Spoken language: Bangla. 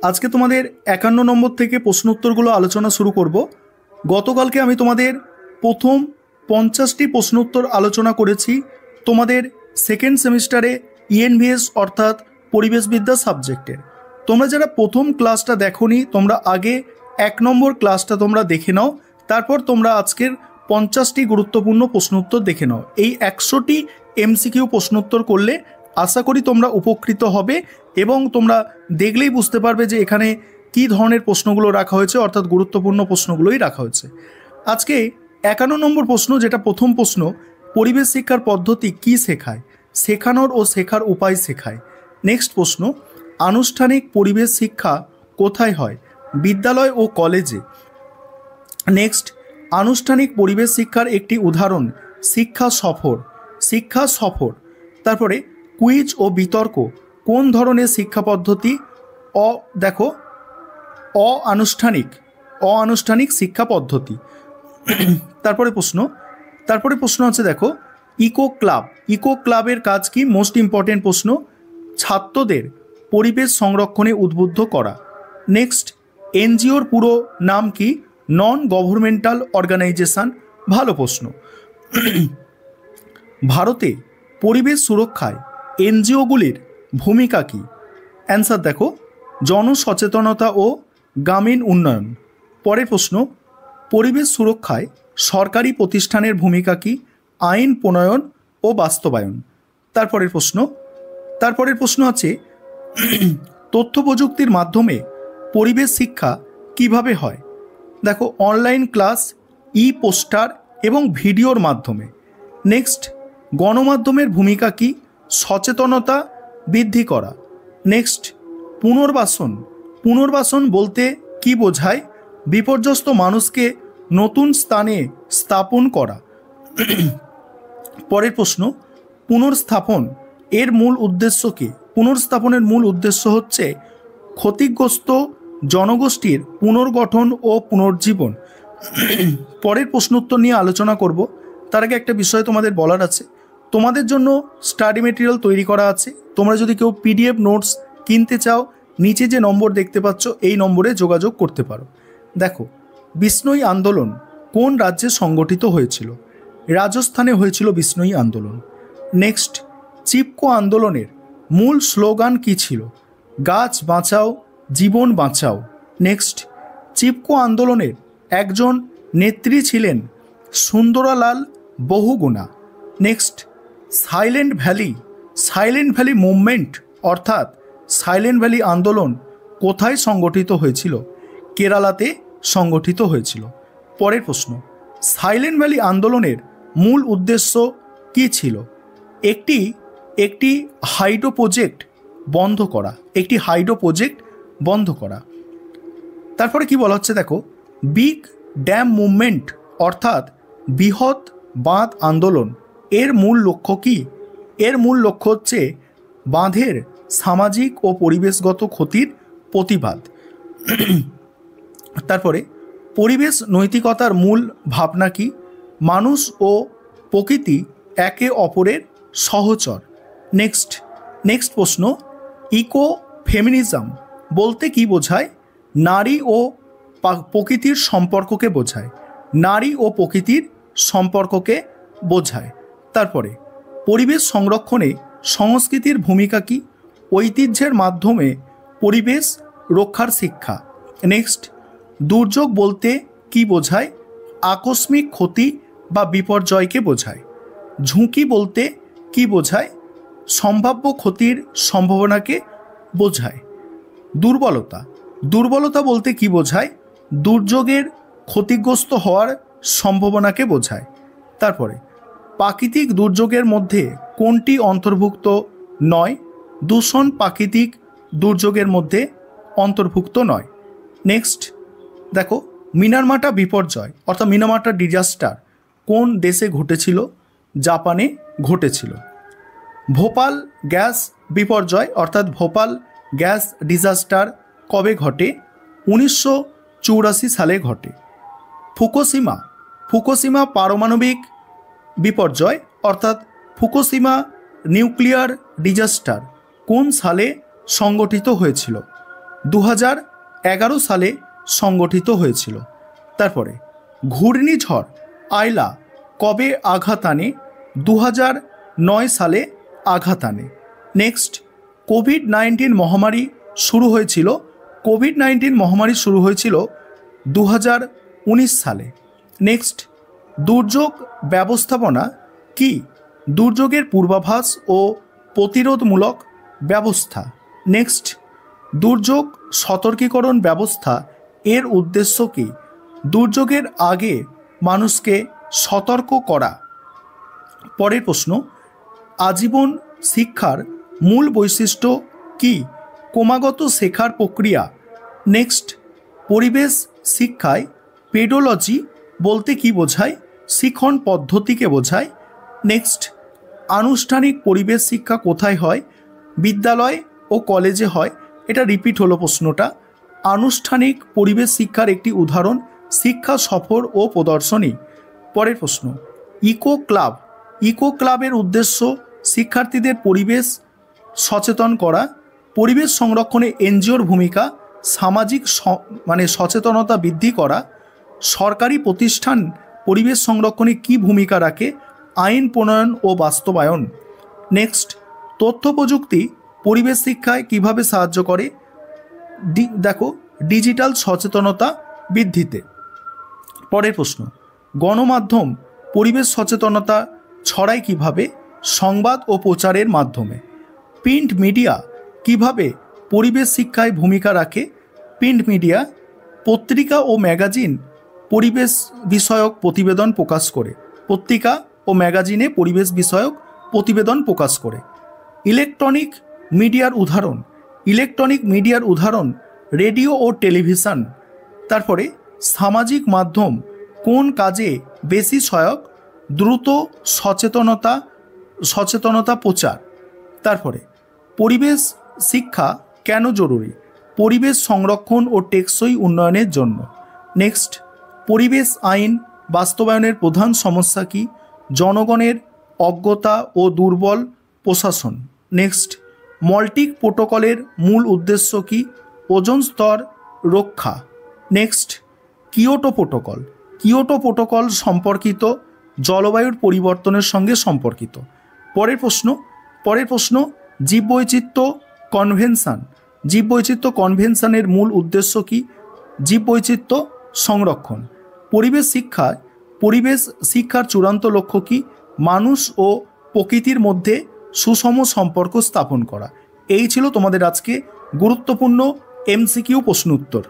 আজকে তোমাদের 51 নম্বর থেকে প্রশ্ন উত্তরগুলো আলোচনা শুরু করব। গতকালকে আমি তোমাদের প্রথম 50টি প্রশ্ন উত্তর আলোচনা করেছি তোমাদের সেকেন্ড সেমিস্টারে ইএনভিএস অর্থাৎ পরিবেশবিদ্যা সাবজেক্টের। তোমরা যারা প্রথম ক্লাসটা দেখোনি তোমরা আগে 1 নম্বর ক্লাসটা তোমরা দেখে নাও, তারপর তোমরা আজকের 50টি গুরুত্বপূর্ণ প্রশ্ন উত্তর দেখে নাও। এই 100টি এমসিকিউ প্রশ্ন উত্তর করলে আশা করি তোমরা উপকৃত হবে এবং তোমরা দেখলেই বুঝতে পারবে যে এখানে কী ধরনের প্রশ্নগুলো রাখা হয়েছে, অর্থাৎ গুরুত্বপূর্ণ প্রশ্নগুলোই রাখা হয়েছে। আজকে 51 নম্বর প্রশ্ন, যেটা প্রথম প্রশ্ন, পরিবেশ শিক্ষার পদ্ধতি কি শেখায়? শেখানোর ও শেখার উপায় শেখায়। নেক্সট প্রশ্ন, আনুষ্ঠানিক পরিবেশ শিক্ষা কোথায় হয়? বিদ্যালয় ও কলেজে। নেক্সট, আনুষ্ঠানিক পরিবেশ শিক্ষার একটি উদাহরণ শিক্ষা সফর। শিক্ষা সফর। তারপরে কুইজ ও বিতর্ক কোন ধরনের শিক্ষা পদ্ধতি? দেখো অনানুষ্ঠানিক শিক্ষা পদ্ধতি। তারপরে প্রশ্ন আছে, দেখো ইকো ক্লাবের কাজ কি? মোস্ট ইম্পর্টেন্ট প্রশ্ন, ছাত্রদের পরিবেশ সংরক্ষণে উদ্বুদ্ধ করা। নেক্সট, এনজিওর পুরো নাম কি? Non governmental organisation. ভালো প্রশ্ন। ভারতে পরিবেশ সুরক্ষায় এনজিওগুলির ভূমিকা কি? অ্যান্সার দেখো জনসচেতনতা ও গ্রামীণ উন্নয়ন। পরের প্রশ্ন, পরিবেশ সুরক্ষায় সরকারি প্রতিষ্ঠানের ভূমিকা কি? আইন প্রণয়ন ও বাস্তবায়ন। তারপরের প্রশ্ন আছে তথ্য প্রযুক্তির মাধ্যমে পরিবেশ শিক্ষা কিভাবে হয়? দেখো অনলাইন ক্লাস, ই পোস্টার এবং ভিডিওর মাধ্যমে। নেক্সট, গণমাধ্যমের ভূমিকা কি? সচেতনতা বৃদ্ধি করা। নেক্সট, পুনর্বাসন বলতে কি বোঝায়? বিপর্যস্ত মানুষকে নতুন স্থানে স্থাপন করা। পরের প্রশ্ন, পুনর্স্থাপন এর মূল উদ্দেশ্য কি? পুনর্স্থাপনের মূল উদ্দেশ্য হচ্ছে ক্ষতিগ্রস্ত জনগোষ্ঠীর পুনর্গঠন ও পুনর্জীবন। পরের প্রশ্ন উত্তর নিয়ে আলোচনা করব। তার আগে একটা বিষয় তোমাদের বলার আছে, তোমাদের জন্য স্টাডি মেটেরিয়াল তৈরি করা আছে। তোমরা যদি কেউ পিডিএফ নোটস কিনতে চাও, নিচে যে নম্বর দেখতে পাচ্ছ এই নম্বরে যোগাযোগ করতে পারো। দেখো, বিষ্ণুই আন্দোলন কোন রাজ্যে সংগঠিত হয়েছিল? রাজস্থানে হয়েছিল বিষ্ণুই আন্দোলন। নেক্সট, চিপকো আন্দোলনের মূল স্লোগান কি ছিল? গাছ বাঁচাও, জীবন বাঁচাও। নেক্সট, চিপকো আন্দোলনের একজন নেত্রী ছিলেন Sunderlal Bahuguna. Next, silent valley movement অর্থাৎ সাইলেন্ট ভ্যালি আন্দোলন কোথায় সংগঠিত হয়েছিল? কেরালাতে সংগঠিত হয়েছিল। পরের প্রশ্ন, সাইলেন্ট ভ্যালি আন্দোলনের মূল উদ্দেশ্য কি ছিল? একটি হাইড্রো প্রজেক্ট বন্ধ করা। তারপরে কি বলা হচ্ছে, দেখো বিগ ড্যাম মুভমেন্ট অর্থাৎ বৃহৎ বাঁধ আন্দোলন এর মূল লক্ষ্য কি? এর মূল লক্ষ্য হচ্ছে বাঁধের সামাজিক ও পরিবেশগত ক্ষতির প্রতিবাদ। তারপরে পরিবেশ নৈতিকতার মূল ভাবনা কি? মানুষ ও প্রকৃতি একে অপরের সহচর। নেক্সট প্রশ্ন, ইকো ফেমিনিজম বলতে কি বোঝায়? নারী ও প্রকৃতির সম্পর্ককে বোঝায়। তারপরে পরিবেশ সংরক্ষণে সংস্কৃতির ভূমিকা কি? ঐতিহ্যের মাধ্যমে পরিবেশ রক্ষার শিক্ষা। নেক্সট, দুর্যোগ বলতে কি বোঝায়? আকস্মিক ক্ষতি বা বিপর্যয়কে বোঝায়। ঝুঁকি বলতে কি বোঝায়? সম্ভাব্য ক্ষতির সম্ভাবনাকে বোঝায়। দুর্বলতা বলতে কি বোঝায়? দুর্যোগের ক্ষতিগ্রস্ত হওয়ার সম্ভাবনাকে বোঝায়। তারপরে প্রাকৃতিক দুর্যোগের মধ্যে কোনটি অন্তর্ভুক্ত নয়? দূষণ প্রাকৃতিক দুর্যোগের মধ্যে অন্তর্ভুক্ত নয়। নেক্সট, দেখো মিনারমাটা বিপর্যয় অর্থাৎ মিনারমাটা ডিজাস্টার কোন দেশে ঘটেছিল? জাপানে ঘটেছিল। ভোপাল গ্যাস বিপর্যয় অর্থাৎ ভোপাল গ্যাস ডিজাস্টার কবে ঘটে? 1984 সালে ঘটে। ফুকুশিমা পারমাণবিক বিপর্যয় অর্থাৎ ফুকুশিমা নিউক্লিয়ার ডিজাস্টার কোন সালে সংগঠিত হয়েছিল? 2011 সালে সংগঠিত হয়েছিল। তারপরে ঘূর্ণিঝড় আয়লা কবে আঘাত আনে? 2009 সালে আঘাত আনে। নেক্সট, কোভিড-19 মহামারী শুরু হয়েছিল 2019 সালে। নেক্সট, দুর্যোগ ব্যবস্থাপনা কি? দুর্যোগের পূর্বাভাস ও প্রতিরোধমূলক ব্যবস্থা। নেক্সট, দুর্যোগ সতর্কীকরণ ব্যবস্থা এর উদ্দেশ্য কি? দুর্যোগের আগে মানুষকে সতর্ক করা। পরের প্রশ্ন, আজীবন শিক্ষার মূল বৈশিষ্ট্য কি? ক্রমাগত শেখার প্রক্রিয়া। নেক্সট, পরিবেশ শিক্ষায় পেডোলজি বলতে কি বোঝায়? শিখন পদ্ধতিকে বোঝায়। নেক্সট, আনুষ্ঠানিক পরিবেশ শিক্ষা কোথায় হয়? বিদ্যালয় ও কলেজে হয়। এটা রিপিট হলো প্রশ্নটা। আনুষ্ঠানিক পরিবেশ শিক্ষার একটি উদাহরণ শিক্ষা সফর ও প্রদর্শনী। পরের প্রশ্ন, ইকো ক্লাব। ইকো ক্লাবের উদ্দেশ্য শিক্ষার্থীদের পরিবেশ সচেতন করা। পরিবেশ সংরক্ষণে এনজিওর ভূমিকা সামাজিক সচেতনতা বৃদ্ধি করা। সরকারি প্রতিষ্ঠান পরিবেশ সংরক্ষণে কী ভূমিকা রাখে? আইন প্রণয়ন ও বাস্তবায়ন। নেক্সট, তথ্য প্রযুক্তি পরিবেশ শিক্ষায় কিভাবে সাহায্য করে? দেখো, ডিজিটাল সচেতনতা বৃদ্ধিতে। পরের প্রশ্ন, গণমাধ্যম পরিবেশ সচেতনতা ছড়ায় কিভাবে? সংবাদ ও প্রচারের মাধ্যমে। প্রিন্ট মিডিয়া কিভাবে পরিবেশ শিক্ষায় ভূমিকা রাখে? প্রিন্ট মিডিয়া পত্রিকা ও ম্যাগাজিন পরিবেশ বিষয়ক প্রতিবেদন প্রকাশ করে। পত্রিকা ও ম্যাগাজিনে পরিবেশ বিষয়ক প্রতিবেদন প্রকাশ করে। ইলেকট্রনিক মিডিয়ার উদাহরণ। ইলেকট্রনিক মিডিয়ার উদাহরণ রেডিও ও টেলিভিশন। তারপরে সামাজিক মাধ্যম কোন কাজে বেশি সহায়ক? দ্রুত সচেতনতা প্রচার। তারপরে পরিবেশ শিক্ষা কেন জরুরি? পরিবেশ সংরক্ষণ ও টেকসই উন্নয়নের জন্য। নেক্সট, পরিবেশ আইন বাস্তবায়নের প্রধান সমস্যা কি? জনগণের অজ্ঞতা ও দুর্বল প্রশাসন। নেক্সট, মল্টিক প্রোটোকলের মূল উদ্দেশ্য কি? ওজোন স্তর রক্ষা। Next, Kyoto protocol. Kyoto protocol সম্পর্কিত জলবায়ুর পরিবর্তনের সঙ্গে সম্পর্কিত। পরের প্রশ্ন, জীববৈচিত্র্য কনভেনশন। জীববৈচিত্র্য কনভেনশনের মূল উদ্দেশ্য কি? জীববৈচিত্র্য সংরক্ষণ। পরিবেশ শিক্ষার চূড়ান্ত লক্ষ্য কি? মানুষ ও প্রকৃতির মধ্যে সুষম সম্পর্ক স্থাপন করা। এই ছিল তোমাদের আজকে গুরুত্বপূর্ণ এমসিকিউ প্রশ্ন উত্তর।